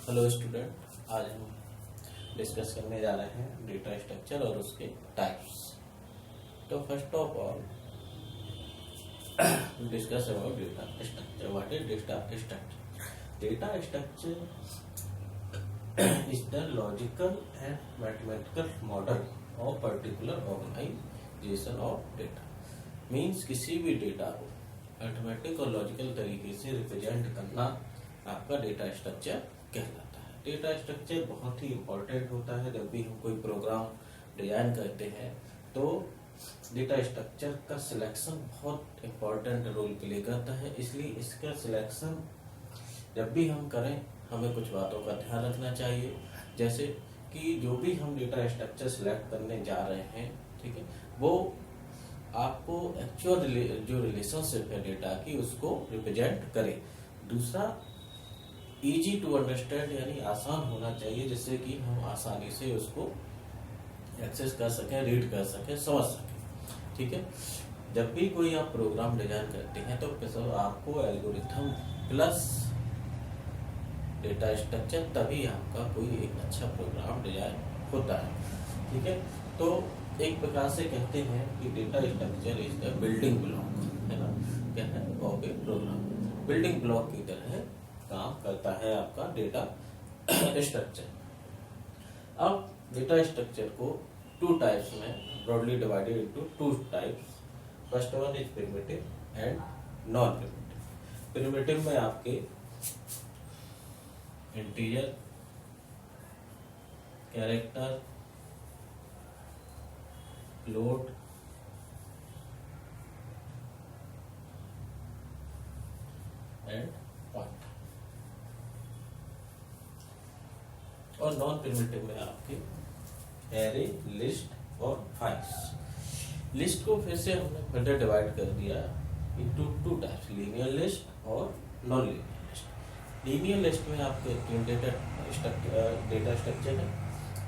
Hello student, आज हम discuss करने जा रहे हैं डेटा स्ट्रक्चर और उसके टाइप्स। तो first of all discuss about data structure. What is data structure? Data structure is the logical and mathematical model of particular organization of data. Means किसी भी डेटा को मैथमेटिक और लॉजिकल तरीके से represent करना आपका डेटा स्ट्रक्चर कहलाता है। डेटा स्ट्रक्चर बहुत ही इम्पोर्टेंट होता है। जब भी हम कोई प्रोग्राम डिजाइन करते हैं तो डेटा स्ट्रक्चर का सिलेक्शन बहुत इम्पोर्टेंट रोल प्ले करता है। इसलिए इसका सिलेक्शन जब भी हम करें हमें कुछ बातों का ध्यान रखना चाहिए, जैसे कि जो भी हम डेटा स्ट्रक्चर सिलेक्ट करने जा रहे हैं, ठीक है, वो आपको एक्चुअल जो रिलेशनशिप है डेटा की उसको रिप्रेजेंट करे। दूसरा, इजी टू अंडरस्टैंड यानी आसान होना चाहिए, जिससे कि हम आसानी से उसको एक्सेस कर सकें, रीड कर सकें, समझ सकें। ठीक है, जब भी कोई आप प्रोग्राम डिजाइन करते हैं तो आपको एल्गोरिथम प्लस डेटा स्ट्रक्चर, तभी आपका कोई एक अच्छा प्रोग्राम डिजाइन होता है। ठीक है, तो एक प्रकार से कहते हैं कि data structure is the building block, है ना, क्या है, of a program. Building block की तरह काम करता है आपका डेटा स्ट्रक्चर। अब डेटा स्ट्रक्चर को टू टाइप्स में broadly divided into two types. First one is primitive and non primitive. Primitive में आपके integer, character, float, and point. और नॉन प्रिमिटिव में आपके एरे, लिस्ट और फाइल्स। लिस्ट को फिर से हमने फर्दर डिवाइड कर दिया into two types, linear list और non linear list. Linear list में आपके तीन डेटा स्ट्रक्चर है,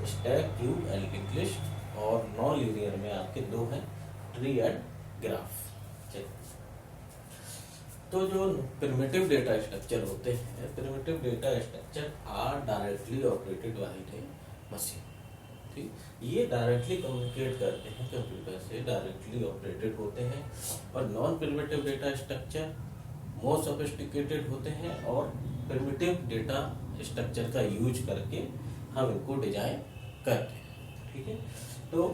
stack, queue and linked list. और नॉन लीनियर में आपके दो हैं, ट्री एंड ग्राफ। तो जो प्रिमिटिव डेटा स्ट्रक्चर होते हैं, primitive data structure are directly operated by a machine. ठीक, ये डायरेक्टली कम्युनिकेट करते हैं कंप्यूटर से, डायरेक्टली ऑपरेटेड होते हैं। और नॉन प्रिमिटिव डेटा स्ट्रक्चर मोर सोफिस्टिकेटेड होते हैं और प्रिमिटिव डेटा स्ट्रक्चर का यूज करके हम इनको डिजाइन करते हैं। ठीक है, तो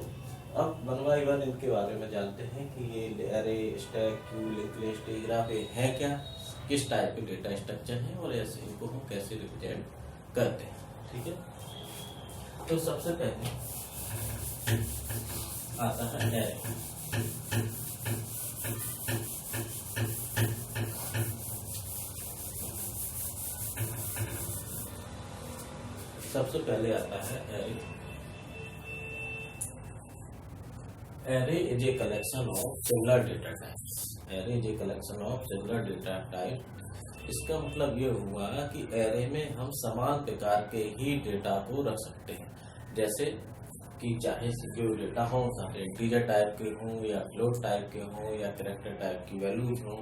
अब वन बाय वन इनके बारे में जानते हैं कि ये array, stack, Q, link list, graph है क्या, किस टाइप के डेटा स्ट्रक्चर हैं और ऐसे इनको हम कैसे रिप्रेजेंट करते हैं। ठीक है, तो सबसे पहले आता है एरे। सबसे पहले आता है array. Array is a collection of similar data types. Array is a collection of similar data type. इसका मतलब ये हुआ कि एरे में हम समान प्रकार के ही डेटा को रख सकते हैं, जैसे कि चाहे जो डेटा हो सारे इंटीजर टाइप के हों या फ्लोट टाइप के हों या कैरेक्टर टाइप की वैल्यूज हों।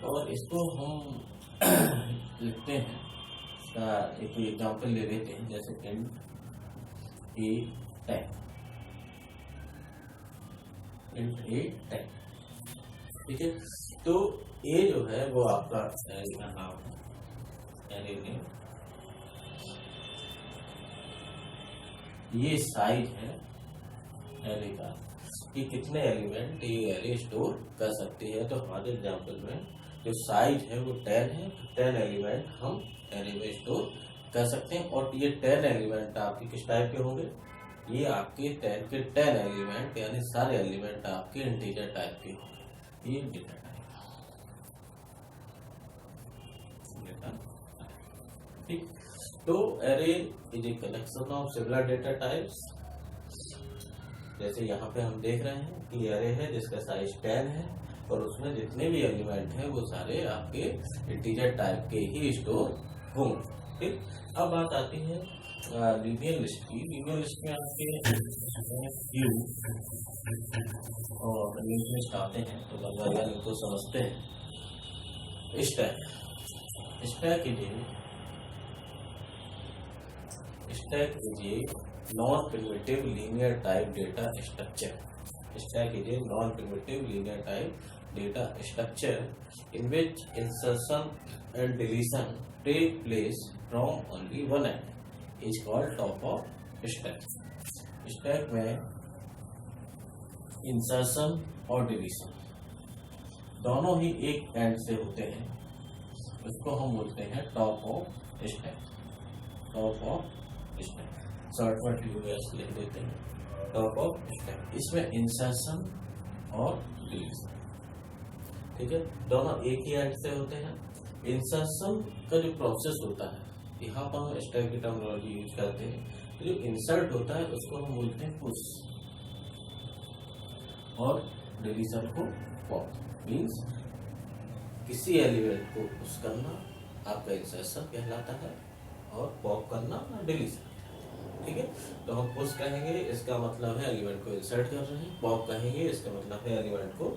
और इसको हम लिखते हैं, एक एग्जांपल ले लेते हैं, जैसे इंट ए टाइप, इंट ए टाइप। ठीक है, तो ए जो है वो आपका एरे का नाम है, एरे नेम। ये साइज है एरे का कि कितने एलिमेंट ये एरे स्टोर कर सकती है। तो हमारे एग्जांपल में जो साइज है वो 10 है, तो 10 एलिमेंट हम एरे में स्टोर कर सकते हैं। और ये 10 एलिमेंट आपके किस टाइप के होंगे? ये आपके 10 के 10 एलिमेंट यानी सारे एलिमेंट आपके इंटीजर टाइप के होंगे। ये डेटा टाइप। ठीक, तो array is a collection of similar data types. जैसे यहाँ पे हम देख रहे हैं कि एरे है जिसका साइज 10 है और उसमें जितने भी एलिमेंट हैं वो सारे आपके इंटीजर टाइप के ही स्टोर होंगे। ठीक, अब बात आती है लीनियर लिस्ट की। लीनियर लिस्ट में आपके क्यू और लिंक लिस्ट आते हैं, तो लगभग इनको समझते हैं। Stack, stack is stack is a non-primitive linear type data structure. Stack is a non-primitive linear type data structure in which insertion and deletion take place from only one end is called top of stack. Stack में insertion और deletion दोनों ही एक and से होते हैं, उसको हम बोलते हैं top of stack. Top of stack shortcut US लिख देते हैं, टॉप ऑफ स्टैक। इसमें इंसर्शन और डिलीशन, ठीक है, दोनों एक ही एंड से होते हैं। इंसर्शन का जो प्रोसेस होता है, यहाँ पर हम स्टैक की टर्मिनोलॉजी यूज करते हैं। जो इंसर्ट होता है उसको हम बोलते हैं पुश और डिलीशन को पॉप। मीन्स किसी एलिमेंट को पुश करना आपका इंसर्शन कहलाता है और पॉप करना डिलीशन, ठीक है। तो हम पुश कहेंगे इसका मतलब है एलिमेंट को इंसर्ट कर रहे हैं, पॉप कहेंगे इसका मतलब है एलिमेंट को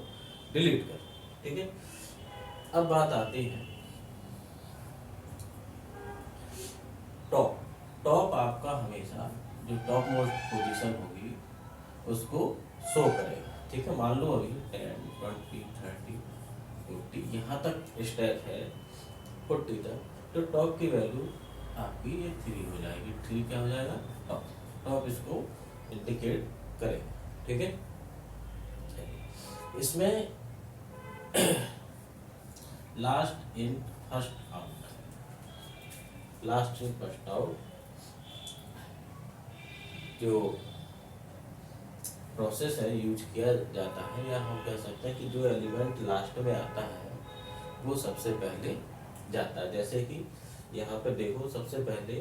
डिलीट कर रहे हैं, ठीक है। अब बात आती है टॉप। टॉप आपका हमेशा जो टॉप मोस्ट पोजीशन होगी उसको शो करेगा, ठीक है। मान लो अभी 10, 20, 30, 40 यहाँ तक स्टैक है, 40 तक, तो टॉप की वैल्यू आपकी ये 3 हो जाएगी। 3 क्या हो जाएगा? टॉप। टॉप इसको इंडिकेट करेगा, ठीक है। इसमें last in first out, last in first out जो प्रोसेस है यूज किया जाता है, या हम कह सकते हैं कि जो एलिमेंट लास्ट में आता है वो सबसे पहले जाता है। जैसे कि यहाँ पे देखो सबसे पहले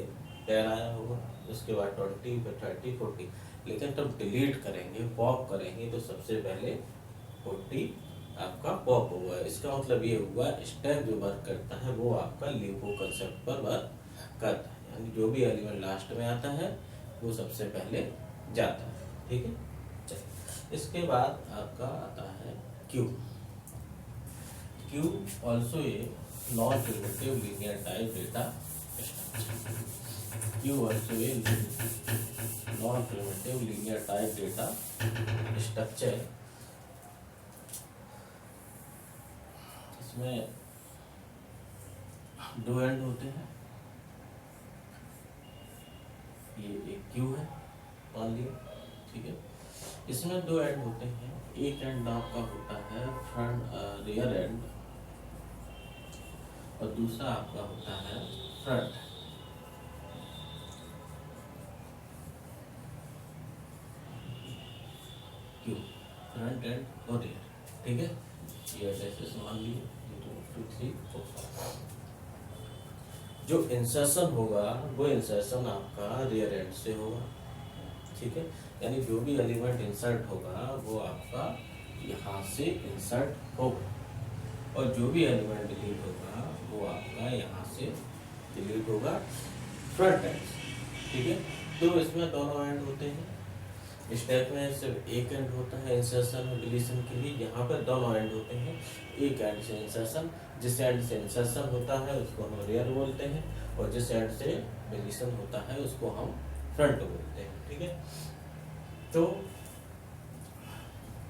10 आया होगा, उसके बाद 20, फिर 30, 40, लेकिन तब डिलीट करेंगे, पॉप करेंगे तो सबसे पहले 40 आपका पॉप हुआ। इसका मतलब ये हुआ स्टैक जो वर्क करता है वो आपका LIFO कंसेप्ट पर वर्क करता है, यानी जो भी एलिमेंट लास्ट में आता है वो सबसे पहले जाता है, ठीक है। चलिए, इसके बाद आपका आता है Q. Q also a non primitive linear type data structure. Q also a non primitive linear type data structure. इसमें 2 एंड होते हैं, ये एक क्यू है मान लिया, ठीक है। इसमें 2 एंड होते हैं, एक एंड आपका होता है फ्रंट रियर एंड और दूसरा आपका होता है फ्रंट। क्यू फ्रंट एंड और रियर, ठीक है। ये ऐसे मान लिए 2, 3, 4। जो इंसर्शन होगा वो इंसर्शन आपका रियर एंड से होगा, ठीक है। यानी जो भी एलिमेंट इंसर्ट होगा वो आपका यहाँ से इंसर्ट होगा, और जो भी एलिमेंट डिलीट होगा वो आपका यहाँ से डिलीट होगा फ्रंट एंड से, ठीक है। तो इसमें दोनों एंड होते हैं। स्टैक में सिर्फ एक एंड होता है इंसर्शन और डिलीशन के लिए, यहाँ पर दोनों एंड होते हैं। एक एंड से इंसर्शन, जिस एंड से इंसर्शन होता है उसको हम रियर बोलते हैं, और जिस एंड से डिलीशन होता है उसको हम फ्रंट बोलते हैं, ठीक है। तो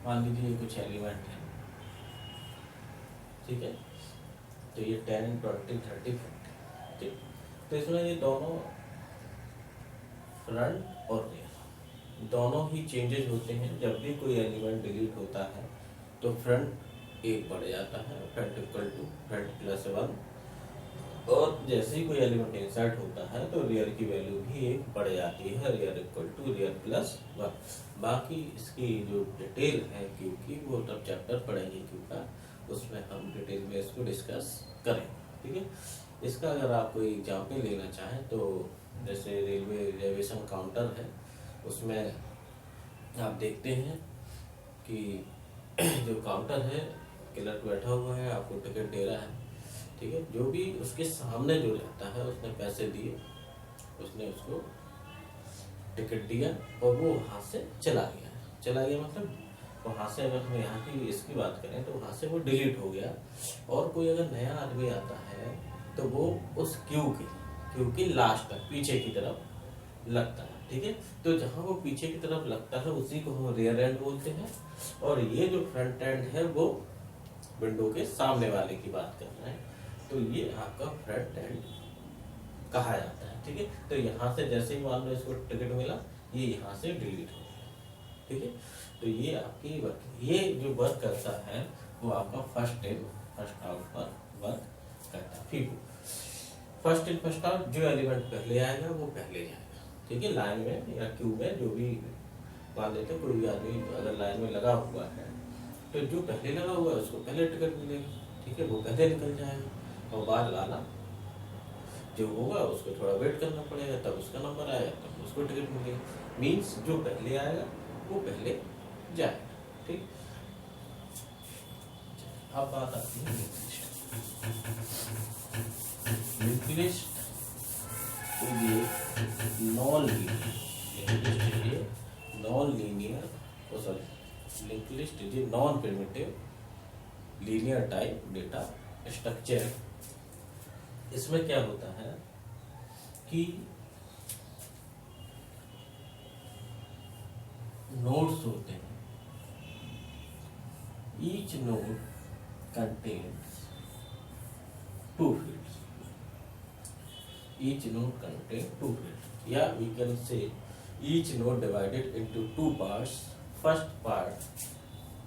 मान लीजिए कुछ एलिमेंट है, ठीक है, तो ये 10, 20, 30, 40, ठीक। तो इसमें ये दोनों फ्रंट और रियर दोनों ही चेंजेस होते हैं। जब भी कोई एलिमेंट डिलीट होता है तो फ्रंट 1 बढ़ जाता है, front equal to front plus 1, और जैसे ही कोई एलिमेंट इंसर्ट होता है तो रियर की वैल्यू भी 1 बढ़ जाती है, rear equal to rear plus 1। बाकी इसकी जो डिटेल है क्यू की वो तब चैप्टर पढ़ेंगे क्यू का, उसमें हम डिटेल में इसको डिस्कस करें, ठीक है। इसका अगर आप कोई एग्जाम्पल लेना चाहें तो जैसे रेलवे रिजर्वेशन काउंटर है, उसमें आप देखते हैं कि जो काउंटर है क्लर्क बैठा हुआ है, आपको टिकट दे रहा है, ठीक है। जो भी उसके सामने जो रहता है उसने पैसे दिए, उसने उसको टिकट दिया और वो वहाँ से चला गया। चला गया मतलब वहाँ से, अगर हम यहाँ की इसकी बात करें तो वहाँ से वो डिलीट हो गया, और कोई अगर नया आदमी आता है तो वो उस क्यू की लास्ट तक पीछे की तरफ लगता है, ठीक है। तो जहाँ वो पीछे की तरफ लगता है उसी को हम रियर एंड बोलते हैं, और ये जो फ्रंट एंड है वो विंडो के सामने वाले की बात कर रहे हैं, तो ये आपका फ्रंट एंड कहा जाता है, ठीक है। तो यहाँ से जैसे ही मान लो इसको टिकट मिला, ये यहाँ से डिलीट हो गया, ठीक है। तो ये आपकी वर्क, ये जो वर्क करता है वो आपका फर्स्ट इन फर्स्ट आउट पर वर्क करता है। फिर फर्स्ट इन फर्स्ट आउट, जो एलिमेंट पहले आएगा वो पहले जाएगा, ठीक है। लाइन में या क्यू में जो भी मान लेते, कोई भी आदमी अगर लाइन में लगा हुआ है तो जो पहले लगा हुआ है उसको पहले टिकट मिलेगा, ठीक है, वो पहले निकल जाएगा। और बाद वाला जो होगा उसको थोड़ा वेट करना पड़ेगा, तब उसका नंबर आएगा, तब उसको टिकट मिलेगा। मीन्स जो पहले आएगा वो पहले जाएगा, ठीक। अब बात आती है link list. Non linear, non linear, sorry, link list is a non primitive linear type data structure. इसमें क्या होता है कि नोड्स होते हैं, each node contains two fields, each node contain two fields, या we can say each node divided into two parts. First part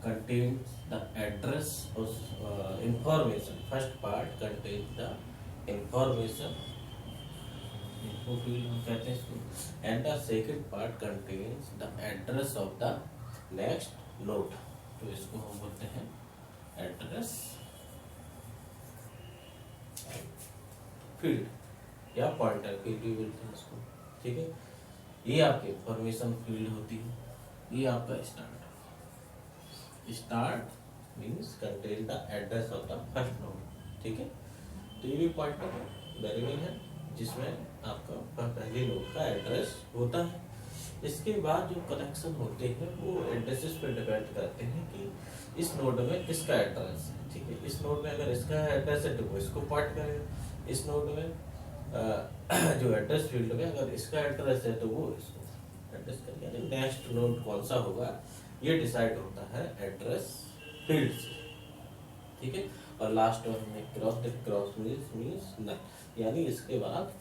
contains the address or information. First part contains the information, info field हम कहते हैं इसको, and the second part contains the address of the next node. तो इसको हम बोलते हैं address field या पॉइंटर फील्ड भी बोलते हैं इसको, ठीक है। ये आपकी इंफॉर्मेशन फील्ड होती है, ये आपका start means contain the address of the first node, ठीक है। तो ये भी पॉइंटर वेरिएबल है जिसमें आपका पहले नोड का एड्रेस होता है। इसके बाद जो कनेक्शन होते हैं वो एड्रेसेस पर डिपेंड करते हैं कि इस नोड में किसका एड्रेस है, ठीक है। इस नोड में अगर इसका एड्रेस है तो वो इसको पॉइंट करेगा, इस नोड में जो एड्रेस फील्ड में अगर इसका एड्रेस है तो वो इसको एड्रेस करेगा। यानी नेक्स्ट नोड कौन सा होगा ये डिसाइड होता है एड्रेस फील्ड से, ठीक है। और लास्ट में हमने क्रॉस मीन्स नल, यानी इसके बाद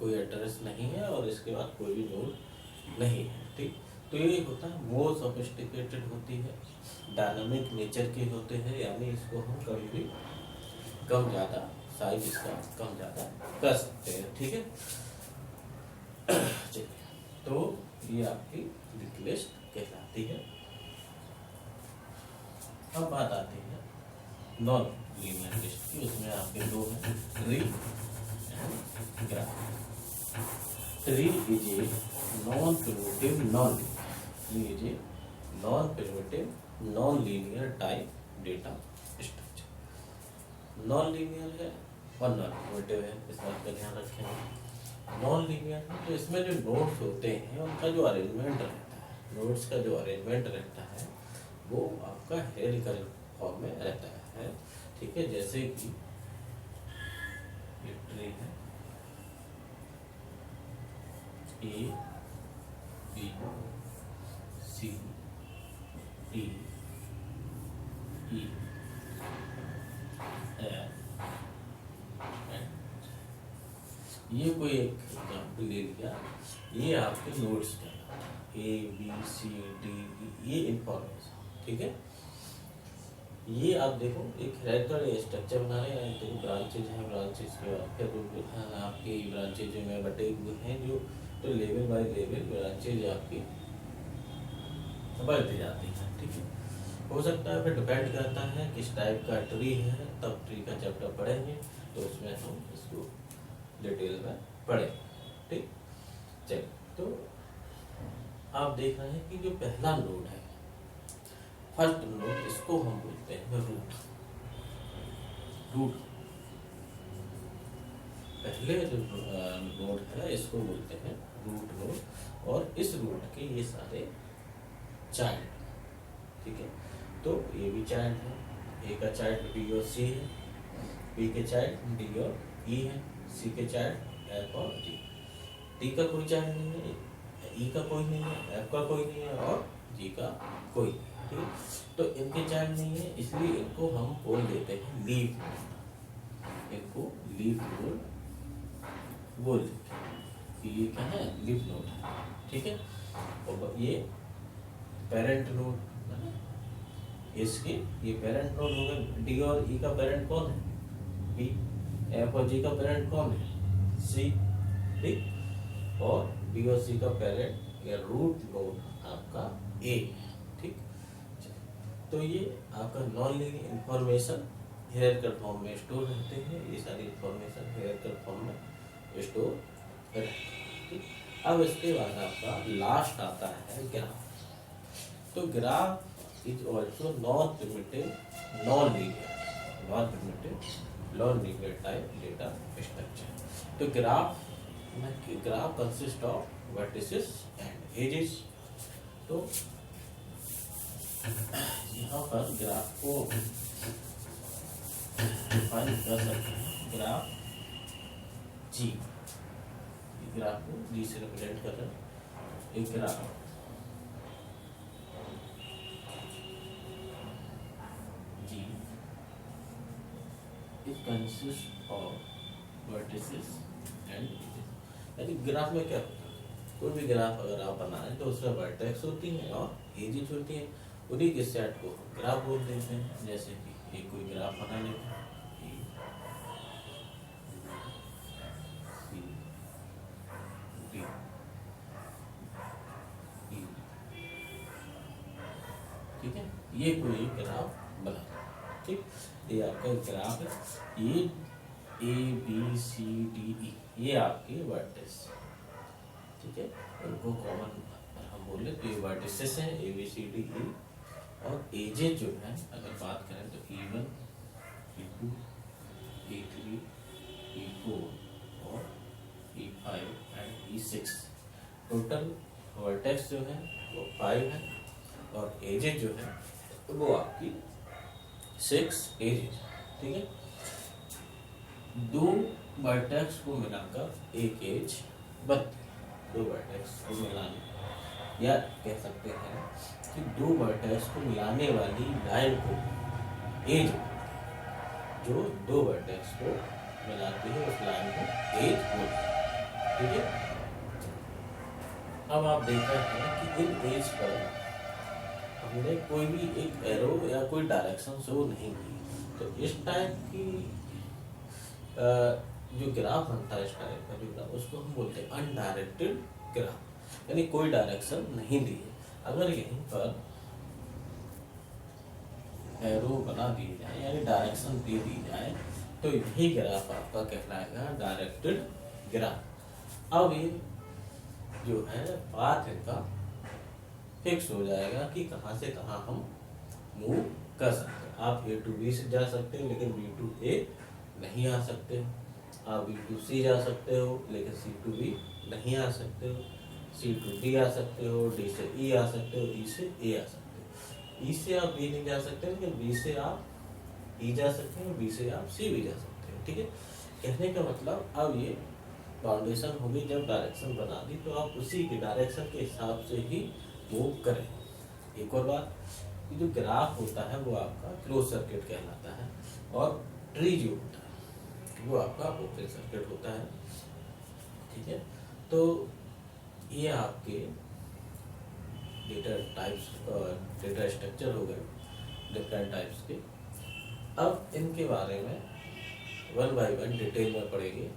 कोई एड्रेस नहीं है और इसके बाद कोई भी नोड नहीं है, ठीक। तो ये होता है मोर सोफिस्टिकेटेड होती है, डायनामिक नेचर के होते हैं, यानी इसको हम कभी भी कम ज़्यादा साइज इसका कम ज़्यादा कर सकते हैं, ठीक है। चलिए, तो ये आपकी लिंक लिस्ट कहलाती है। अब बात आती है नॉन लीनियर लिस्ट की, उसमें आपके दो हैं, tree and graph. Tree is a non primitive non linear type data structure. Non linear है और नॉन प्रिमिटिव है, इस बात का ध्यान रखें। नॉन लीनियर है तो इसमें जो नोड्स होते हैं उनका जो अरेंजमेंट रहता है, नोड्स का जो अरेंजमेंट रहता है वो आपका हेलिकल फॉर्म में रहता है, ठीक है। जैसे कि ये ट्री है, A B C D E F, ये कोई एक एग्जाम्पल ले लिया, ये आपके नोड्स हैं, ए बी सी डी ई, ये इंफॉर्मेशन, ठीक है। ये आप देखो एक हेरिडिटरी स्ट्रक्चर बना रहे हैं, तो ब्रांचेज हैं, ब्रांचेज के बाद फिर आपकी ब्रांचेज में बटे हुए हैं जो, तो लेवल बाय लेवल ब्रांचेज आपकी बढ़ती जाती हैं, ठीक है। हो सकता है फिर डिपेंड करता है किस टाइप का ट्री है, तब ट्री का चैप्टर पढ़ेंगे तो उसमें हम इसको डिटेल में पढ़ेंगे, ठीक। चलिए, तो आप देख रहे हैं कि जो पहला नोड है, फर्स्ट नोड, इसको हम बोलते हैं रूट। पहले जो नोड है इसको बोलते हैं रूट नोड, और इस रूट के ये सारे चाइल्ड, ठीक है। तो ये भी चाइल्ड है, ए का चाइल्ड बी और सी है, बी के चाइल्ड डी और ई है, सी के चाइल्ड एफ और जी, टी का कोई चाइल्ड नहीं है, ई का कोई नहीं है, एफ का कोई नहीं है और जी का कोई नहीं है, ठीक है। तो इनके चाइल्ड नहीं है, इसलिए इनको हम बोल देते हैं लीफ नोड, इनको लीफ नोड बोल देते हैं कि ये क्या है, लीफ नोड है, ठीक है। और ये पेरेंट नोड है ना, इसके ये पेरेंट नोड हो गए। डी और ई का पेरेंट कौन है, बी। एफ और जी का पेरेंट कौन है, सी, ठीक। और बी और सी का पेरेंट या रूट नोड आपका ए, ठीक। तो ये आपका non linear information hierarchical form में स्टोर रहते हैं, ये सारी इंफॉर्मेशन हायरार्किकल फॉर्म में स्टोर रहते हैं, ठीक। अब इसके बाद आपका लास्ट आता है ग्राफ। तो graph is also non primitive non linear type data structure. तो graph consist of vertices and edges. तो यहाँ पर ग्राफ को डिफाइन कर सकते हैं, ग्राफ जी, ग्राफ को जी से रिप्रेजेंट कर रहे हैं। एक graph G it consist of vertices and edges. यानी ग्राफ में क्या होता है, कोई भी ग्राफ अगर आप बनाएं तो उसमें वर्टेक्स होती हैं और एजेस होती हैं, उन्हीं के सेट को ग्राफ बोल देते हैं। जैसे कि एक कोई ग्राफ बना लेते हैं, ठीक है, ये कोई ग्राफ बना, ठीक। ये आपका ग्राफ है, ये ए बी सी डी ई ये आपके वर्टिस, ठीक है। उनको कॉमन हम बोले तो ये वर्टिसेस हैं, ए बी सी डी ई। और एजेस जो है अगर बात करें तो E1, E2, E3, E4 और E5 and E6। Total vertex जो है वो 5 है और एजेस जो है वो आपकी 6 एजेस, ठीक है। दो वर्टेक्स को मिलाकर एक एज बनती है। दो वर्टेक्स को मिलाने या कह सकते हैं कि दो वर्टेक्स को मिलाने वाली लाइन को एज बोलते हैं। जो दो वर्टेक्स को मिलाती है उस लाइन को एज बोलते हैं, ठीक है। अब आप देख रहे हैं कि इन एज पर हमने कोई भी एक एरो या कोई डायरेक्शन शो नहीं की। तो इस टाइप की जो ग्राफ बनता है, इस टाइप का जो ग्राफ, उसको हम बोलते हैं अनडायरेक्टेड ग्राफ, यानी कोई डायरेक्शन नहीं दी है। अगर यहीं पर एरो बना दी जाए यानी डायरेक्शन दे दी जाए तो यही ग्राफ आपका कहलाएगा डायरेक्टेड ग्राफ। अब ये जो है पाथ इनका फिक्स हो जाएगा कि कहाँ से कहाँ हम मूव कर सकते हैं। आप A to B से जा सकते हैं लेकिन B to A नहीं आ सकते। आप B to C जा सकते हो लेकिन C to B नहीं आ सकते हो। C to D आ सकते हो, D से E आ सकते हो, E से A आ सकते हो। E से आप B नहीं जा सकते लेकिन B से आप E जा सकते हो, B से आप C भी जा सकते हो, ठीक है। कहने का मतलब अब ये फाउंडेशन होगी, जब डायरेक्शन बना दी तो आप उसी के डायरेक्शन के हिसाब से ही मूव करें। एक और बात, ये जो ग्राफ होता है वो आपका क्लोज सर्किट कहलाता है और ट्री जो होता है वो आपका ओपन सर्किट होता है, ठीक है। तो ये आपके डेटा टाइप्स डेटा स्ट्रक्चर हो गए डिफरेंट टाइप्स के। अब इनके बारे में वन बाय वन डिटेल में पढ़ेंगे।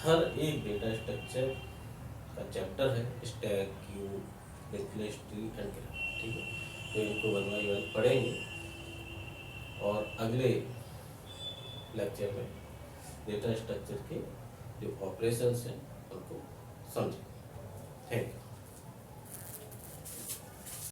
हर एक डेटा स्ट्रक्चर का चैप्टर है, stack, Q, displace, tree and graph, ठीक है। तो इनको वन बाय वन पढ़ेंगे और अगले लेक्चर में डेटा स्ट्रक्चर के जो ऑपरेशंस हैं उनको समझेंगे। Thank you.